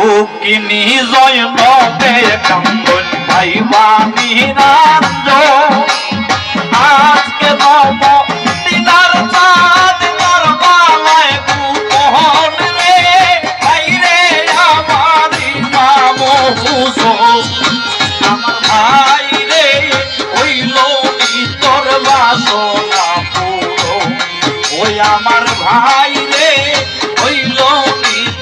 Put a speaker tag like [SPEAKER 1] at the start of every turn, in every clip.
[SPEAKER 1] রুক্মিণী জয়নবে কান্দন ভাইবা নিরঞ্জন আজকে নব দিনার চাঁদ তোর বালায় গোপন রে ভাইরে আমার ইমাম হুসেন আমার ভাই রে হইল তোর বাসনা পুরো ওই আমার ভাই রে হইল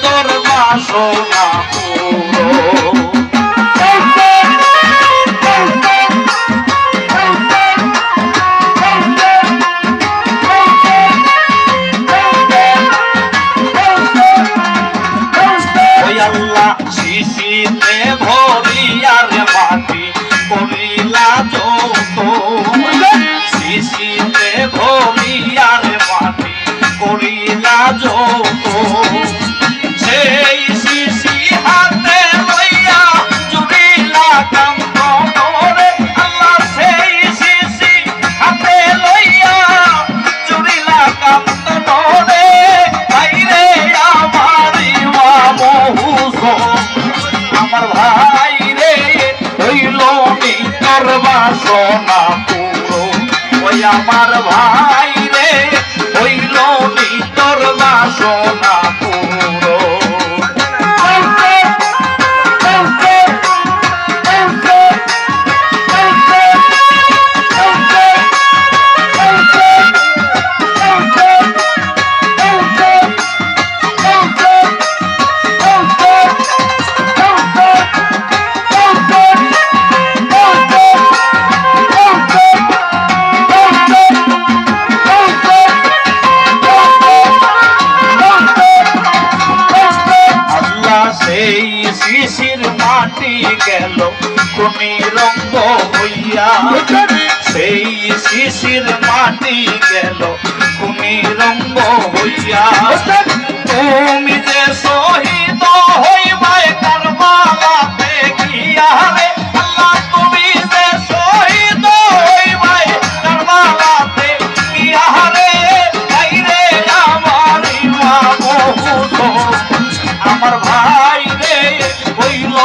[SPEAKER 1] তোর বাসনা পুরো শিশিতে ভরিয়ার মাটি করিলা যত শিশিতে ভরিয়ার মাটি করিলা যত সেই শিশি হাতে লইয়া জুড়িলা কান্ত করে আল্লাহ সেই শিশি হাতে লইয়া জুড়িলা কান্ত করে বাইরে আমার ইমাম হুসেন আমার ভাই রে হইল তোর বাসনা পুরো ওই আমার ভাই রে হইল তোর বাসনা পুরো শিশির মাটি গেল কোনি রঙ্গ হইয়া সেই শিশির মাটি গেল কোনি রঙ্গ হইয়া তুমি যে শহীদ হইবাই কারবালাতে গিয়া রে আল্লাহ তুমি যে শহীদ হইবাই কারবালাতে গিয়া রে ভাইরে আমার ইমাম হুসেন আমার ভাই রে হইল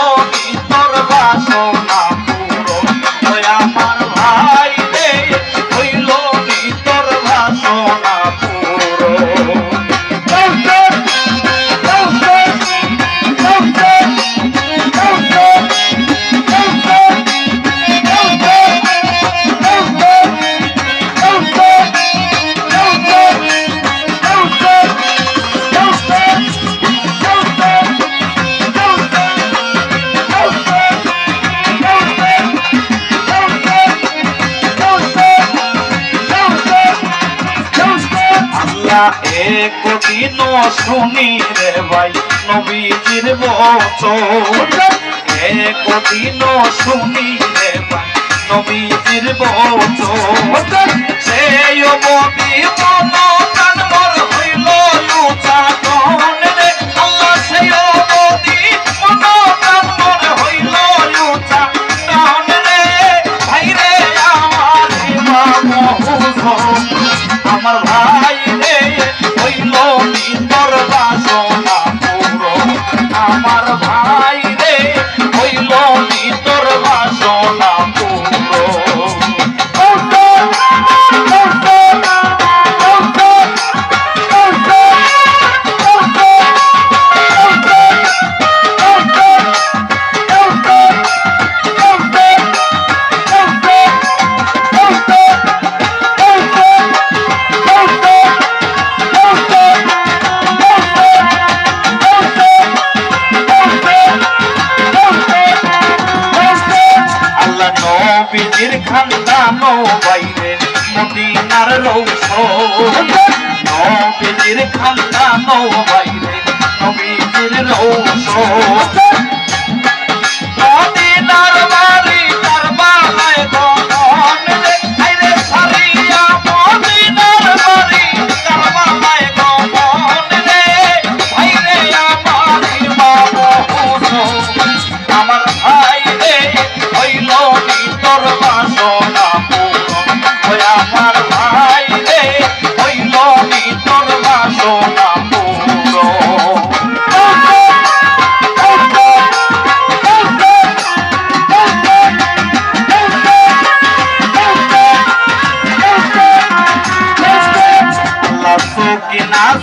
[SPEAKER 1] তোর বাসনা পুরো ওই আমার ভাই রে হইল তোর বাসনা পুরো একদিন শুনি রে ভাই নবীজির বচন একদিন শুনি রে ভাই নবীজির বচন সেই অবধি মন প্রাণ মোর হইল উচ্চাটন রে আল্লাহ সেই অবধি মন প্রাণ মোর হইল উচ্চাটন রে ভাই রে আমার ইমাম হুসেন আমার ভাই রে হইল তোর বাসনা পুরো আমার ভাই রে হইল তোর বাসনা পুরো নবীজির খানদানো বাইরে মদিনার রৌশন নবীজির খানদানো বাইরে নবীজির রৌশন মদিনার বাড়ি কারবালায় গগন রে আইরে সারিয়া মদিনার বাড়ি কারবালায় গগন রে ভাইরে আমার ইমাম হুসেন আমার ভাই রে হইল তোর বাসনা পূরণ ওই আমার ভাই রে হইল তোর বাসনা পূরণ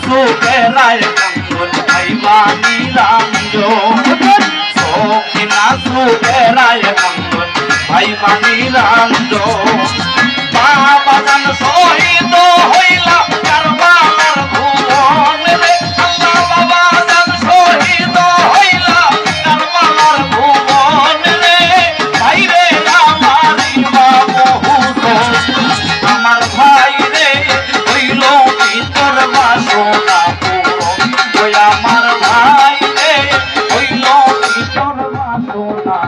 [SPEAKER 1] সুখেরায় কান্দন ভাইবা নিরঞ্জন সখিনা সুখেরায় কান্দন ভাইবা নিরঞ্জন বাবা জান শহীদ হইলা কারবালার ভুবন রে আল্লাহ বাবা জান শহীদ হইলা কারবালার ভুবন রে ভাইরে আমার আমার ভাই রে হইল তোর বাসনা পূরণ ওই আমার ভাই রে হইল তোর বাসনা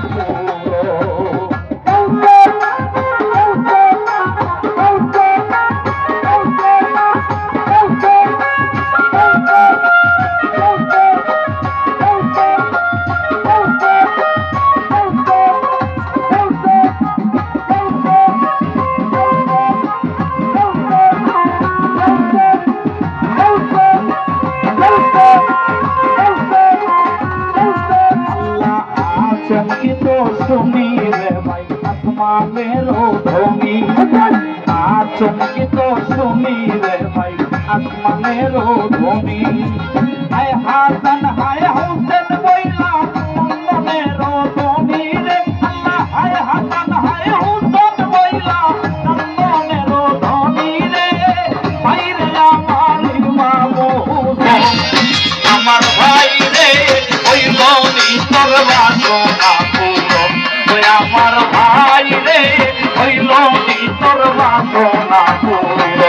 [SPEAKER 1] চমকিত শুনি রে ভাই আসমানের ধ্বনি চমকিত শুনি রে ভাই আসমানের ধ্বনি হায় হাসান হায় হোসেন বইলা মনের ধ্বনি রে আল্লাহ হায় হাসান হায় হোসেন বইলা মনের ধ্বনি রে ভাইরে আমার ইমামু আমার ভাই রে হইল তোর বাসনা পূরণ ওই আমার ভাই রে হইল তোর বাসনা পূরণ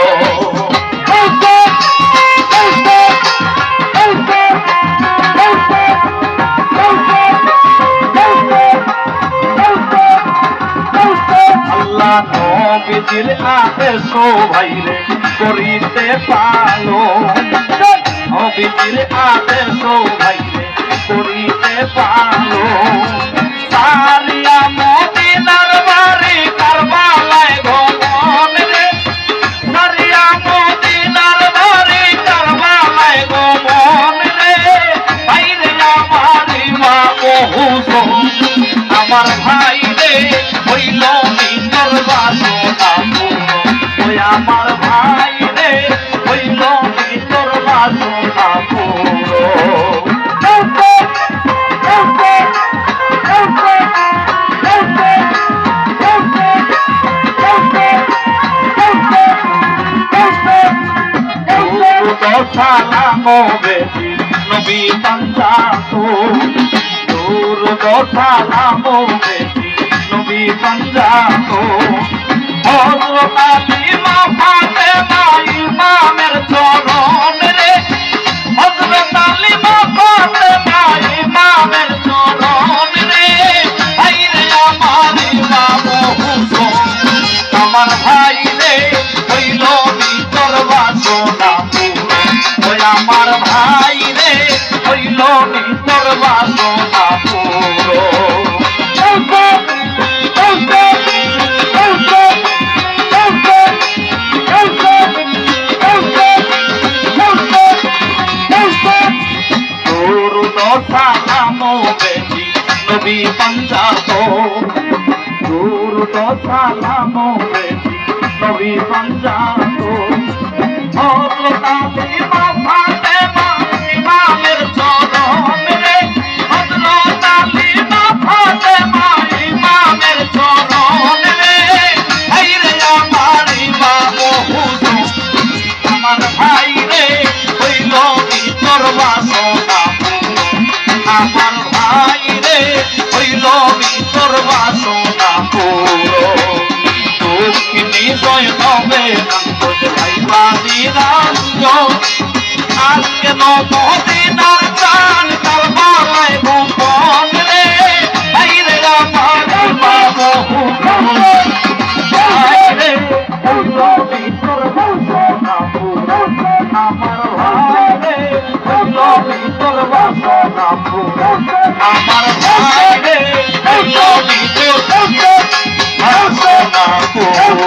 [SPEAKER 1] আল্লাহ নবীজির আদেশ ভাই রে করিতে পালো নবীজির আদেশ ভাই রে করিতে পালো সারিয়া মদিনার বাড়ি কারবালায় ভবন রে সারিয়া মদিনার বাড়ি কারবালায় ভবন রে ভাইরে আমার ইমামু হুসেন আমার ভাই রে হইল তোর বাসনা পূরণ ওই আমার ভাই রে হইল তোর বাসনা পূরণ সালামো বেশি নবী পাঞ্জাতো দূর সালামো বেশি নবী পাঞ্জাতো হযরত আলী মা ফাতেমা ইমামের চরণ রে হযরত আলী মা ফাতেমা ইমামের চরণ রে ভাইরে আমার ইমামু হুসেন আমার ভাই রে হইল তোর বাসনা ওই আমার ভাই রে হইল তোর বাসনা পূরণ সালামো বেশি নবী পাঞ্জাতো দূর সালামো বেশি নবী পাঞ্জাতো হযরত আলী মা ফাতেমা ইমামের চরণ রে হযরত আলী মা ফাতেমা ইমামের চরণ রে ভাইরে আমার ইমামু হুসেন আমার ভাই রে হইল তোর বাসনা আমার ভাই রে হইল তোর বাসনা পূরণ দক্ষিণী জয় নবে ভাইবা নিরঞ্জন আজকে নবদিনার চান কারবালায় ভুবন রে ভাইরে আমার ইমামু হুসেন ভাইরে হইল তোর বাসনা পূরণ আমার ভাই রে হইল তোর বাসনা পূরণ আমার ভাই রে হইল তোর বাসনা পূরণ